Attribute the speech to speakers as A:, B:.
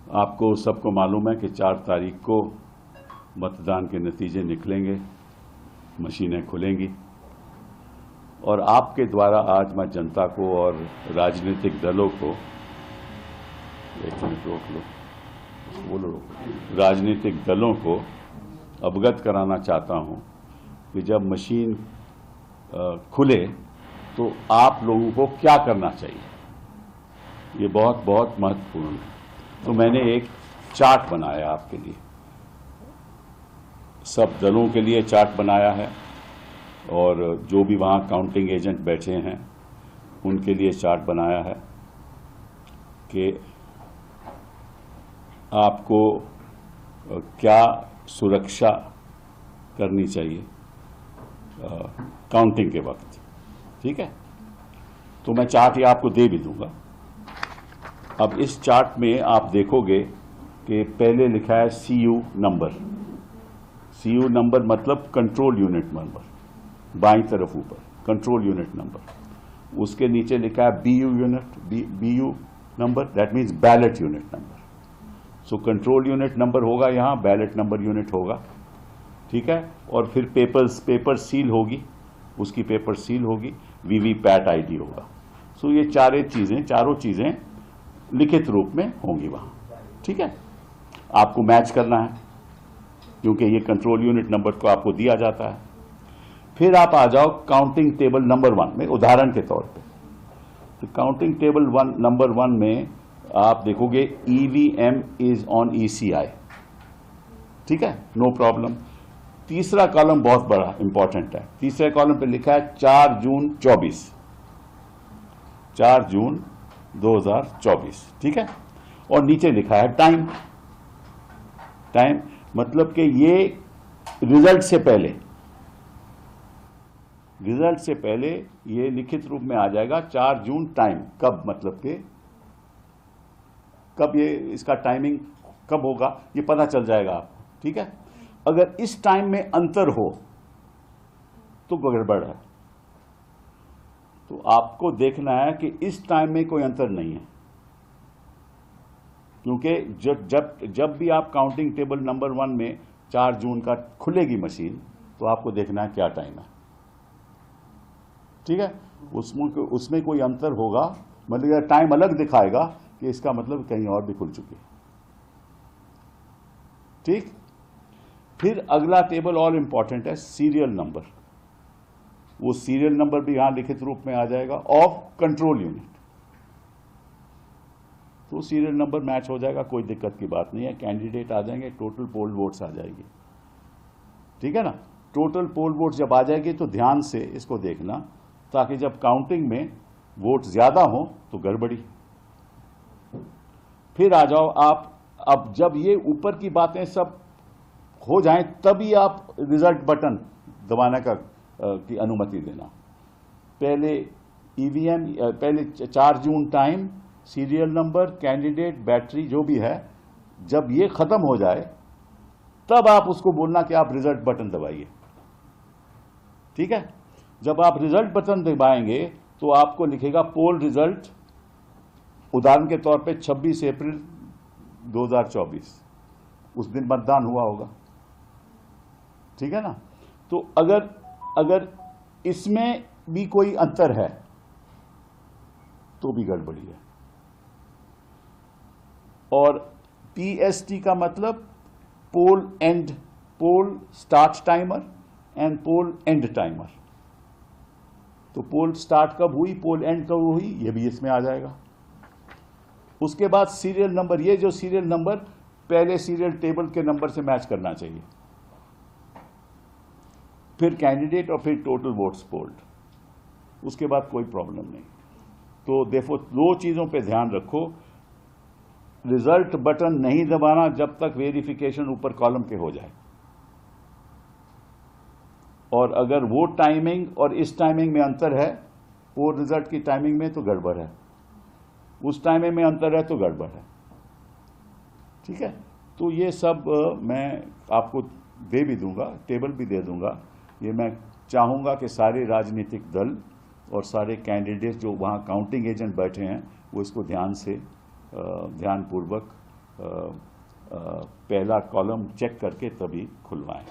A: आपको सबको मालूम है कि 4 तारीख को मतदान के नतीजे निकलेंगे, मशीनें खुलेंगी और आपके द्वारा आज मैं जनता को और राजनीतिक दलों को, एक मिनट रोक लो, बोलो रोक, राजनीतिक दलों को अवगत कराना चाहता हूं कि जब मशीन खुले तो आप लोगों को क्या करना चाहिए, ये बहुत बहुत महत्वपूर्ण है। तो मैंने एक चार्ट बनाया आपके लिए, सब दलों के लिए चार्ट बनाया है और जो भी वहाँ काउंटिंग एजेंट बैठे हैं उनके लिए चार्ट बनाया है कि आपको क्या सुरक्षा करनी चाहिए काउंटिंग के वक्त। ठीक है, तो मैं चार्ट ये आपको दे भी दूंगा। अब इस चार्ट में आप देखोगे कि पहले लिखा है CU नंबर। CU नंबर मतलब कंट्रोल यूनिट नंबर, बाईं तरफ ऊपर कंट्रोल यूनिट नंबर। उसके नीचे लिखा है BU number, that means ballot unit number. So control unit number होगा यहाँ, बैलेट नंबर यूनिट होगा। ठीक है, और फिर पेपर सील होगी, उसकी पेपर सील होगी, VVPAT ID होगा। सो ये चारों चीजें लिखित रूप में होंगी वहां। ठीक है, आपको मैच करना है क्योंकि ये कंट्रोल यूनिट नंबर को आपको दिया जाता है। फिर आप आ जाओ काउंटिंग टेबल नंबर 1 में, उदाहरण के तौर पे। तो काउंटिंग टेबल नंबर 1 में आप देखोगे EVM इज ऑन ECI। ठीक है, नो प्रॉब्लम। तीसरा कॉलम बहुत बड़ा इंपॉर्टेंट है। तीसरे कॉलम पे लिखा है 4 जून 24, 4 जून 2024। ठीक है, और नीचे लिखा है टाइम मतलब कि ये रिजल्ट से पहले ये लिखित रूप में आ जाएगा 4 जून टाइम। कब मतलब कि कब ये इसका टाइमिंग कब होगा ये पता चल जाएगा आपको। ठीक है, अगर इस टाइम में अंतर हो तो गड़बड़ है। तो आपको देखना है कि इस टाइम में कोई अंतर नहीं है, क्योंकि जब भी आप काउंटिंग टेबल नंबर 1 में 4 जून का खुलेगी मशीन तो आपको देखना है क्या टाइम है। ठीक है, उसमें कोई अंतर होगा, मतलब टाइम अलग दिखाएगा कि इसका मतलब कहीं और भी खुल चुकी है। ठीक, फिर अगला टेबल और इंपॉर्टेंट है सीरियल नंबर। वो सीरियल नंबर भी यहां लिखित रूप में आ जाएगा ऑफ कंट्रोल यूनिट। तो सीरियल नंबर मैच हो जाएगा, कोई दिक्कत की बात नहीं है। कैंडिडेट आ जाएंगे, टोटल पोल वोट्स आ जाएगी। ठीक है ना, टोटल पोल वोट्स जब आ जाएगी तो ध्यान से इसको देखना, ताकि जब काउंटिंग में वोट ज्यादा हो तो गड़बड़ी। फिर आ जाओ आप, अब जब ये ऊपर की बातें सब हो जाएं तभी आप रिजल्ट बटन दबाने की अनुमति देना। पहले EVM, पहले 4 जून time, serial number, candidate, battery जो भी है, जब ये खत्म हो जाए तब आप उसको बोलना कि आप रिजल्ट बटन दबाइए। ठीक है, जब आप रिजल्ट बटन दबाएंगे तो आपको लिखेगा पोल रिजल्ट, उदाहरण के तौर पे 26 अप्रैल 2024, उस दिन मतदान हुआ होगा। ठीक है ना, तो अगर इसमें भी कोई अंतर है तो भी गड़बड़ी है। और PST का मतलब poll start timer and poll end timer. तो पोल स्टार्ट कब हुई, पोल एंड कब हुई, ये भी इसमें आ जाएगा। उसके बाद सीरियल नंबर, ये जो सीरियल नंबर पहले सीरियल टेबल के नंबर से मैच करना चाहिए। फिर कैंडिडेट और फिर टोटल वोट्स पोल्ड, उसके बाद कोई प्रॉब्लम नहीं। तो देखो, 2 चीजों पे ध्यान रखो, रिजल्ट बटन नहीं दबाना जब तक वेरिफिकेशन ऊपर कॉलम के हो जाए, और अगर वो टाइमिंग और इस टाइमिंग में अंतर है, वो रिजल्ट की टाइमिंग में, तो गड़बड़ है। उस टाइमिंग में अंतर है तो गड़बड़ है। ठीक है, तो ये सब मैं आपको दे भी दूंगा, टेबल भी दे दूंगा। ये मैं चाहूँगा कि सारे राजनीतिक दल और सारे कैंडिडेट जो वहाँ काउंटिंग एजेंट बैठे हैं वो इसको ध्यानपूर्वक पहला कॉलम चेक करके तभी खुलवाएं।